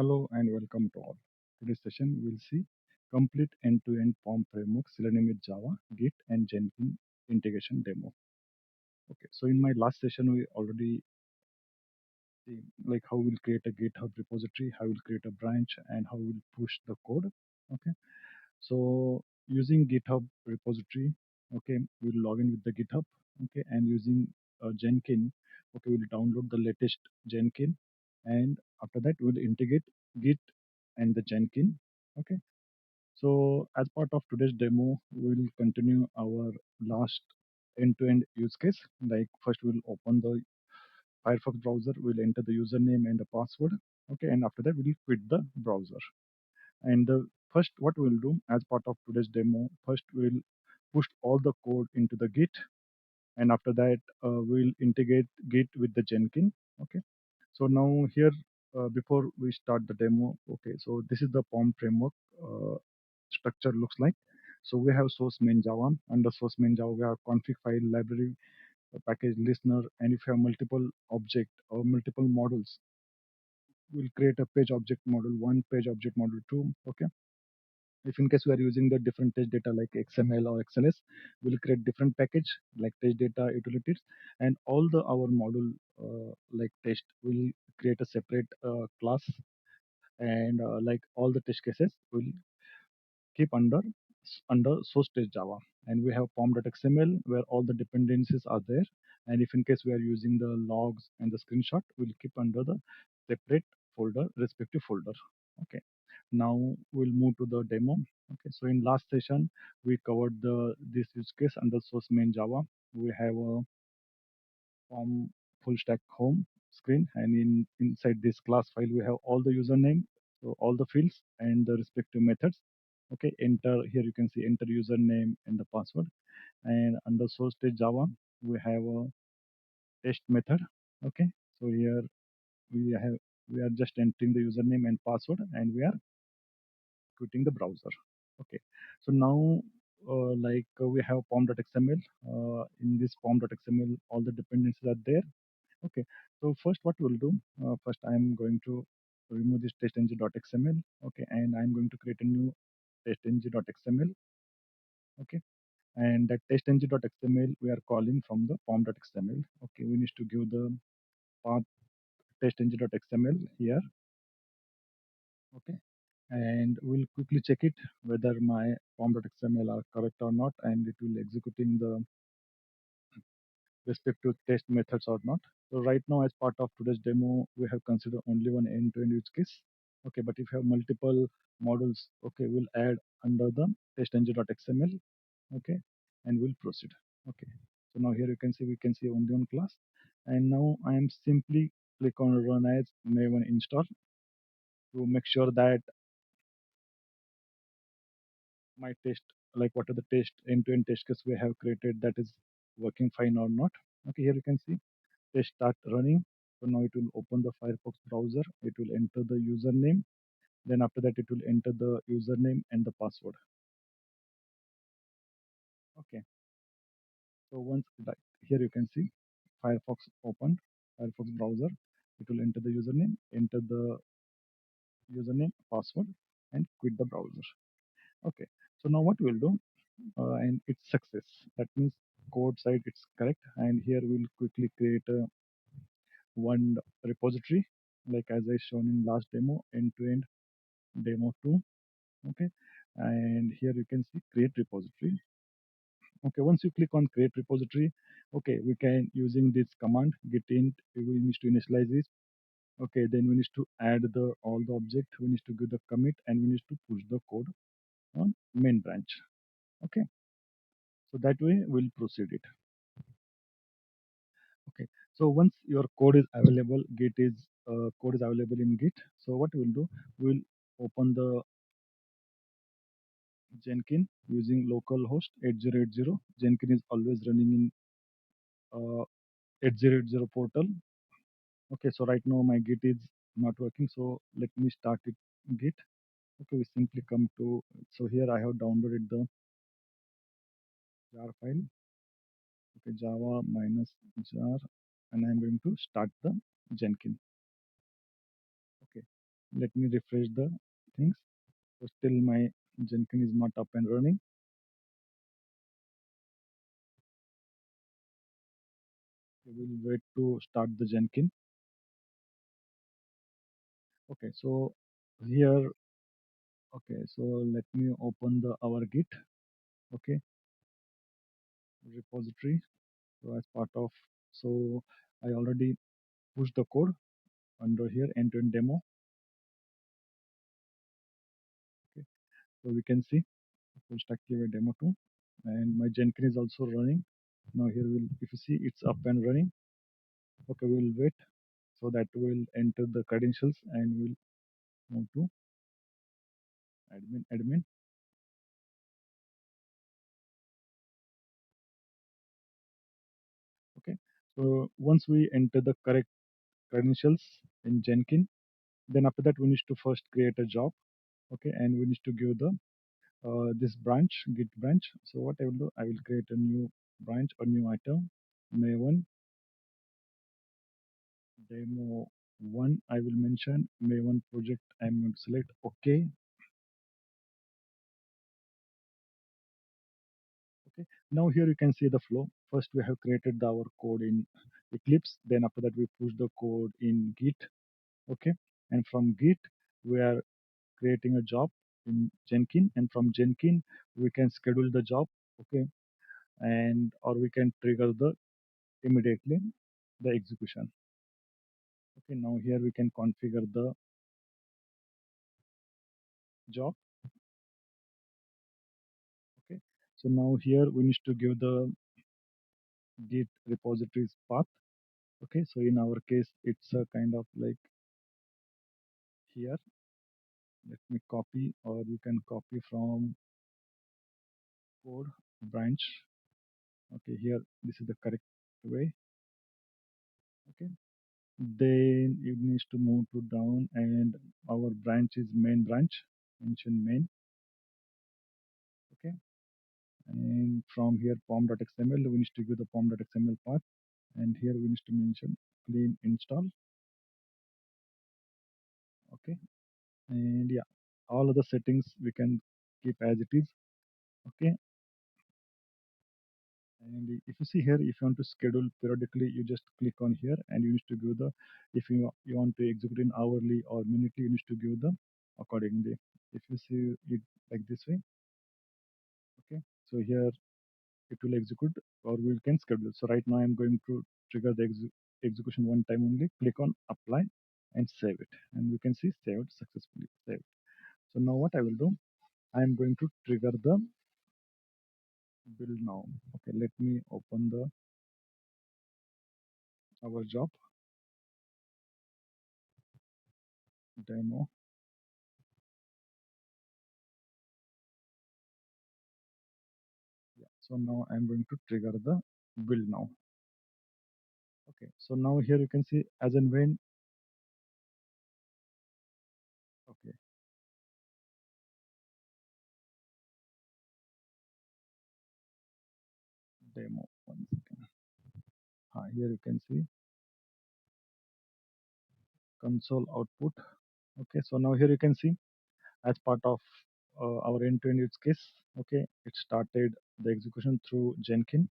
Hello and welcome to all. Today's session we'll see complete end-to-end POM framework Selenium with Java, Git and Jenkins integration demo. Okay, so in my last session we already see like how we'll create a GitHub repository, how we'll create a branch, and how we'll push the code. Okay, so using GitHub repository, okay, we'll log in with the GitHub, okay, and using Jenkins, okay, we'll download the latest Jenkins, and after that we'll integrate Git and the Jenkins. Okay, so as part of today's demo, we'll continue our last end-to-end use case. Like first, we'll open the Firefox browser, we'll enter the username and the password. Okay, and after that, we'll quit the browser. And the first, what we'll do as part of today's demo, first we'll push all the code into the Git, and after that, we'll integrate Git with the Jenkins. Okay, so now here, before we start the demo, okay, so this is the POM framework structure looks like. So we have source main Java. Under source main Java, we have config file, library, package listener, and if you have multiple object or multiple models, we'll create a page object model one, page object model two. Okay. If in case we are using the different test data like XML or XLS, we'll create different package like test data utilities, and all the our model like test will create a separate class, and like all the test cases will keep under source test Java. And we have pom.xml where all the dependencies are there. And if in case we are using the logs and the screenshot, we'll keep under the separate folder, respective folder. Okay. Now we'll move to the demo. Okay. So in last session, we covered the this use case under source main Java. We have a form full stack home screen, and inside this class file we have all the username, so all the fields and the respective methods. Okay, enter here you can see enter username and the password, and under source stage Java we have a test method. Okay, so here we are just entering the username and password, and we are quitting the browser. Okay, so now we have pom.xml. In this pom.xml all the dependencies are there. Okay, so first what we'll do, first I'm going to remove this testng.xml. Okay, and I'm going to create a new testng.xml. Okay, and that testng.xml we are calling from the pom.xml. Okay, we need to give the path testng.xml here. Okay, and we'll quickly check it whether my pom.xml are correct or not, and it will executing the respective test methods or not. So right now, as part of today's demo, we have considered only one end-to-end use case. Okay, but if you have multiple models, okay, we'll add under the testng.xml. Okay, and we'll proceed. Okay, so now here you can see we can see only one class, and now I am simply click on run as Maven install to make sure that my test, like what are the test end-to-end test case we have created, that is working fine or not. Okay, here you can see test start running. So now it will open the Firefox browser. It will enter the username. Then after that, it will enter the username and the password. Okay. So once that here you can see Firefox opened, Firefox browser. It will enter the username, password, and quit the browser. Okay. So now what we'll do, and it's success. That means code side it's correct. And here we'll quickly create a one repository, like as I shown in last demo, end-to-end demo 2. Okay, and here you can see create repository. Okay, once you click on create repository, okay, we can using this command git int, we need to initialize this. Okay, then we need to add the all the object, we need to give the commit, and we need to push the code on main branch. Okay, so that way we'll proceed it. Okay, so once your code is available, git is code is available in git. So what we'll do, we'll open the Jenkins using localhost 8080. Jenkins is always running in 8080 portal. Okay, so right now my Git is not working. So let me start it Git. Okay, we simply come to, so here I have downloaded the jar file. Okay, Java minus jar, and I'm going to start the Jenkins. Okay, Let me refresh the things. So still my Jenkins is not up and running. We will wait to start the Jenkins. Okay, so here, okay, so let me open the our Git, okay, repository. So as part of, so I already pushed the code under here end-to-end demo. Okay, so we can see full stack QA demo 2, and my Jenkins is also running. Now here will, if you see, it's up and running. Okay, we will wait so that we'll enter the credentials and we'll move to admin. Okay, so once we enter the correct credentials in Jenkins, then after that we need to first create a job. Okay, and we need to give the this branch, Git branch. So what I will do, I will create a new branch or new item, Maven demo 1. I will mention Maven project. I'm going to select OK. Okay, now here you can see the flow. First we have created our code in Eclipse, then after that we push the code in Git. Okay, and from Git we are creating a job in Jenkins, and from Jenkins we can schedule the job. Okay, and or we can trigger the immediately the execution. Okay, now here we can configure the job. Okay, so now here we need to give the Git repositories path. Okay, so in our case it's a kind of like here. Let me copy, or you can copy from code branch. Okay, here this is the correct way. Okay, then you need to move to down, and our branch is main branch. Mention main. Okay, and from here pom.xml we need to give the pom.xml path, and here we need to mention clean install. Okay, and yeah, all of the settings we can keep as it is. Okay, and if you see here, if you want to schedule periodically, you just click on here, and you need to give the, if you want to execute in hourly or minutely, you need to give the accordingly. If you see it like this way, okay, so here it will execute, or we can schedule. So right now I'm going to trigger the execution one time only. Click on apply and save it, and we can see saved successfully. Saved. So now what I will do, I am going to trigger the build now. Okay, let me open the our job demo. Yeah. So now I'm going to trigger the build now. Okay. So now here you can see as and when. Okay. Demo. One second. Here you can see console output. Okay. So now here you can see as part of our end-to-end use case. Okay. It started the execution through Jenkins.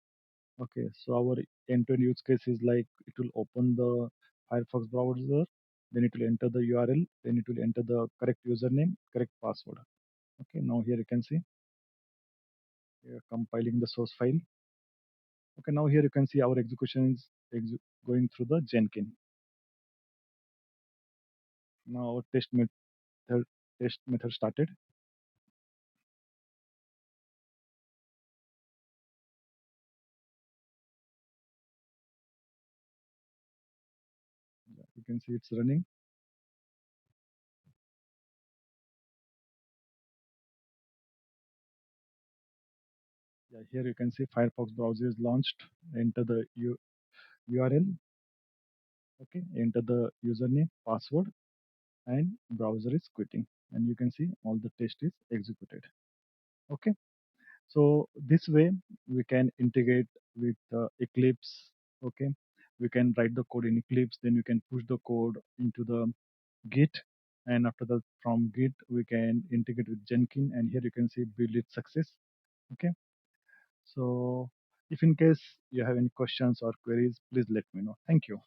Okay. So our end-to-end use case is like it will open the Firefox browser, then it will enter the URL, then it will enter the correct username, correct password. Okay. Now here you can see compiling the source file. Okay, now here you can see our execution is going through the Jenkins. Now our test method started. Yeah, you can see it's running. Yeah, here you can see Firefox browser is launched. Enter the URL. Okay, enter the username, password, and browser is quitting. And you can see all the test is executed. Okay, so this way we can integrate with Eclipse. Okay, we can write the code in Eclipse, then you can push the code into the Git, And after that, from Git, we can integrate with Jenkins, and here you can see build it success. Okay. So if in case you have any questions or queries, please let me know. Thank you.